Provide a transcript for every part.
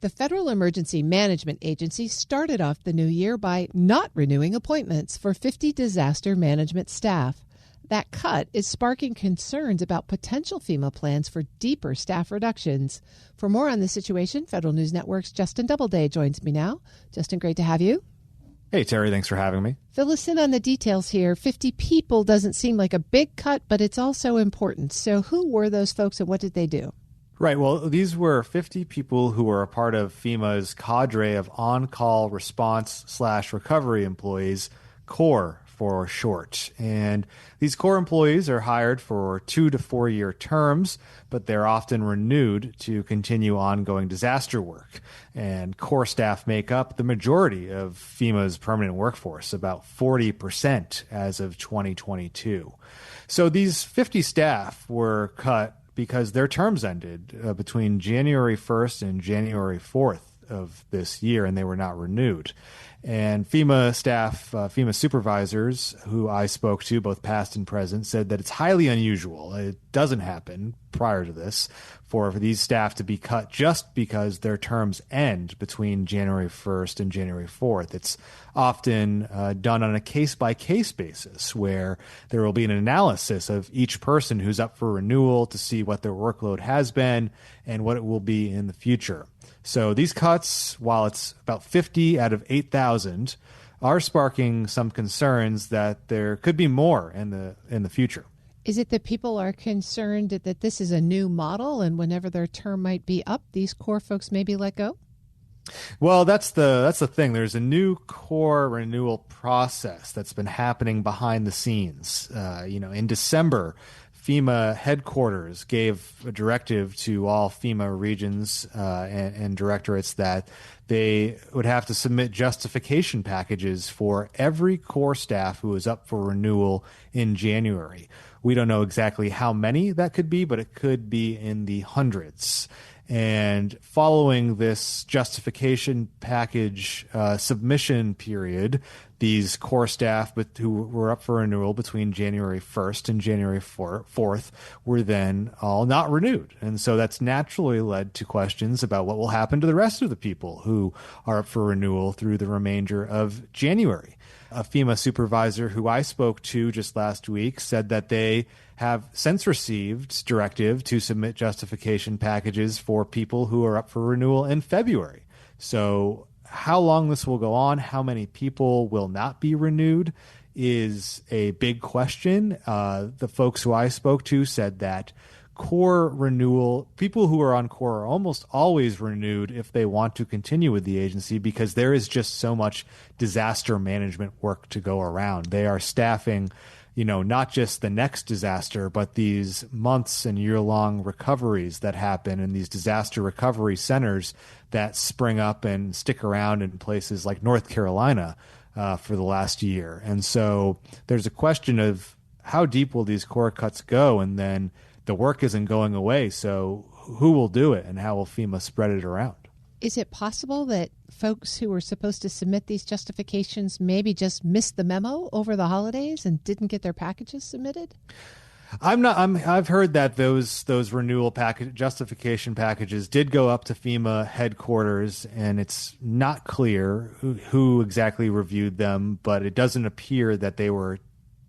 The Federal Emergency Management Agency started off the new year by not renewing appointments for 50 disaster management staff. That cut is sparking concerns about potential FEMA plans for deeper staff reductions. For more on the situation, Federal News Network's Justin Doubleday joins me now. Justin, great to have you. Hey, Terry, thanks for having me. Fill us in on the details here. 50 people doesn't seem like a big cut, but it's also important. So who were those folks and what did they do? Right. Well, these were 50 people who were a part of FEMA's cadre of on-call response/recovery employees, CORE for short. And these CORE employees are hired for 2 to 4 year terms, but they're often renewed to continue ongoing disaster work. And CORE staff make up the majority of FEMA's permanent workforce, about 40% as of 2022. So these 50 staff were cut because their terms ended between January 1st and January 4th of this year, and they were not renewed. And FEMA staff, FEMA supervisors who I spoke to, both past and present, said that it's highly unusual. It doesn't happen prior to this for these staff to be cut just because their terms end between January 1st and January 4th. It's often done on a case-by-case basis where there will be an analysis of each person who's up for renewal to see what their workload has been and what it will be in the future. So these cuts, while it's about 50 out of 8,000, are sparking some concerns that there could be more in the future. Is it that people are concerned that this is a new model and whenever their term might be up, these CORE folks may be let go? Well, that's the thing. There's a new CORE renewal process that's been happening behind the scenes. In December, FEMA headquarters gave a directive to all FEMA regions and directorates that they would have to submit justification packages for every CORE staff who is up for renewal in January. We don't know exactly how many that could be, but it could be in the hundreds. And following this justification package submission period, these CORE staff who were up for renewal between January 1st and January 4th were then all not renewed. And so that's naturally led to questions about what will happen to the rest of the people who are up for renewal through the remainder of January. A FEMA supervisor who I spoke to just last week said that they have since received directive to submit justification packages for people who are up for renewal in February. So how long this will go on, how many people will not be renewed is a big question. The folks who I spoke to said that CORE renewal, people who are on CORE are almost always renewed if they want to continue with the agency because there is just so much disaster management work to go around. They are staffing, not just the next disaster, but these months and year-long recoveries that happen in these disaster recovery centers that spring up and stick around in places like North Carolina for the last year. And so there's a question of how deep will these CORE cuts go, and then the work isn't going away, so who will do it and how will FEMA spread it around? Is it possible that folks who were supposed to submit these justifications maybe just missed the memo over the holidays and didn't get their packages submitted? I've heard that those renewal justification packages did go up to FEMA headquarters, and it's not clear who exactly reviewed them, but it doesn't appear that they were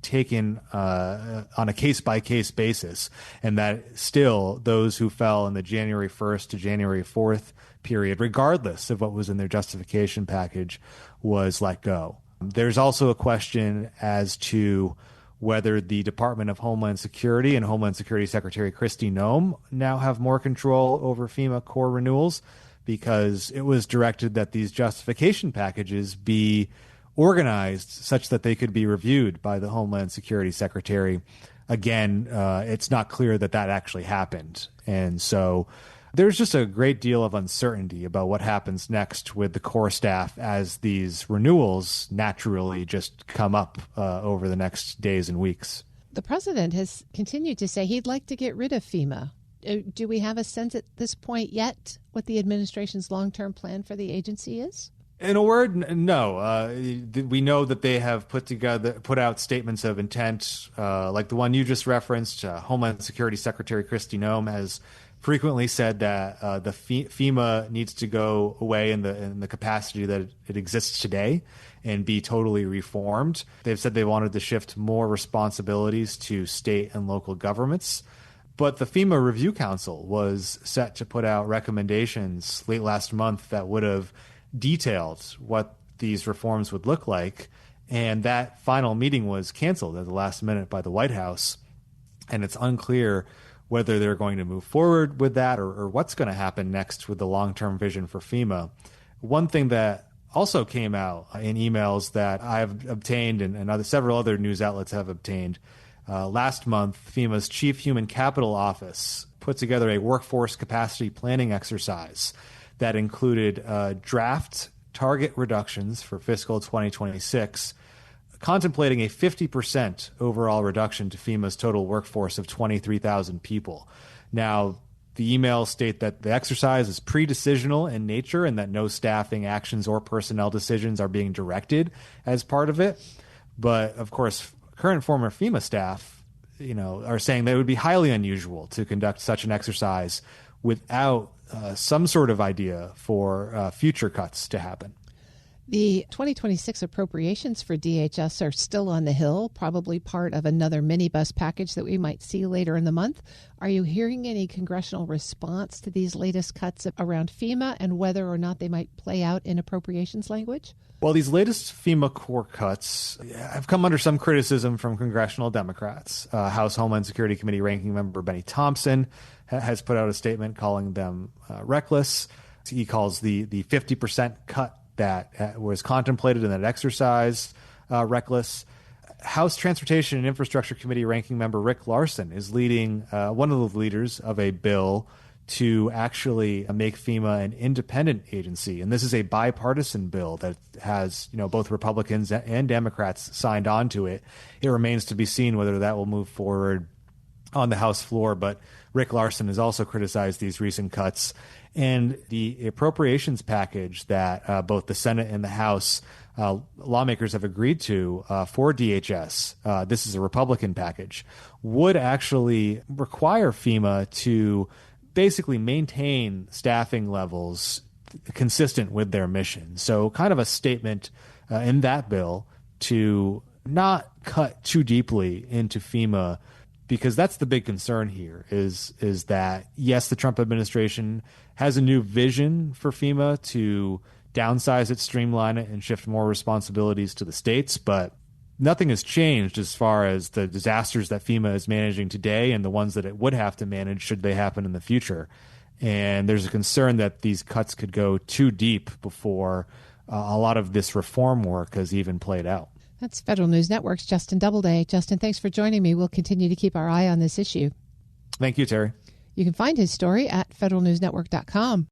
taken on a case-by-case basis, and that still those who fell in the January 1st to January 4th period, regardless of what was in their justification package, was let go. There's also a question as to whether the Department of Homeland Security and Homeland Security Secretary Kristi Noem now have more control over FEMA CORE renewals, because it was directed that these justification packages be organized such that they could be reviewed by the Homeland Security Secretary. Again, it's not clear that actually happened. And so there's just a great deal of uncertainty about what happens next with the CORE staff as these renewals naturally just come up over the next days and weeks. The president has continued to say he'd like to get rid of FEMA. Do we have a sense at this point yet what the administration's long-term plan for the agency is? In a word, no. We know that they have put out statements of intent, like the one you just referenced. Homeland Security Secretary Kristi Noem has frequently said that the FEMA needs to go away in the capacity that it exists today and be totally reformed. They've said they wanted to shift more responsibilities to state and local governments. But the FEMA Review Council was set to put out recommendations late last month that would have detailed what these reforms would look like. And that final meeting was canceled at the last minute by the White House. And it's unclear whether they're going to move forward with that or what's going to happen next with the long-term vision for FEMA. One thing that also came out in emails that I've obtained and several other news outlets have obtained, last month, FEMA's Chief Human Capital Office put together a workforce capacity planning exercise that included draft target reductions for fiscal 2026, contemplating a 50% overall reduction to FEMA's total workforce of 23,000 people. Now, the emails state that the exercise is pre-decisional in nature and that no staffing actions or personnel decisions are being directed as part of it. But, of course, current former FEMA staff, are saying that it would be highly unusual to conduct such an exercise without some sort of idea for future cuts to happen. The 2026 appropriations for DHS are still on the Hill, probably part of another minibus package that we might see later in the month. Are you hearing any congressional response to these latest cuts around FEMA and whether or not they might play out in appropriations language? Well, these latest FEMA core cuts have come under some criticism from congressional Democrats. House Homeland Security Committee Ranking Member Benny Thompson has put out a statement calling them reckless. He calls the 50% cut that was contemplated in that exercise reckless. House Transportation and Infrastructure Committee Ranking Member Rick Larson is leading one of the leaders of a bill to actually make FEMA an independent agency. And this is a bipartisan bill that has, both Republicans and Democrats signed on to it. It remains to be seen whether that will move forward on the House floor. But Rick Larson has also criticized these recent cuts. And the appropriations package that both the Senate and the House lawmakers have agreed to for DHS, this is a Republican package, would actually require FEMA to basically maintain staffing levels consistent with their mission. So kind of a statement in that bill to not cut too deeply into FEMA, because that's the big concern here is that, yes, the Trump administration has a new vision for FEMA to downsize it, streamline it, and shift more responsibilities to the states, but nothing has changed as far as the disasters that FEMA is managing today and the ones that it would have to manage should they happen in the future. And there's a concern that these cuts could go too deep before a lot of this reform work has even played out. That's Federal News Network's Justin Doubleday. Justin, thanks for joining me. We'll continue to keep our eye on this issue. Thank you, Terry. You can find his story at federalnewsnetwork.com.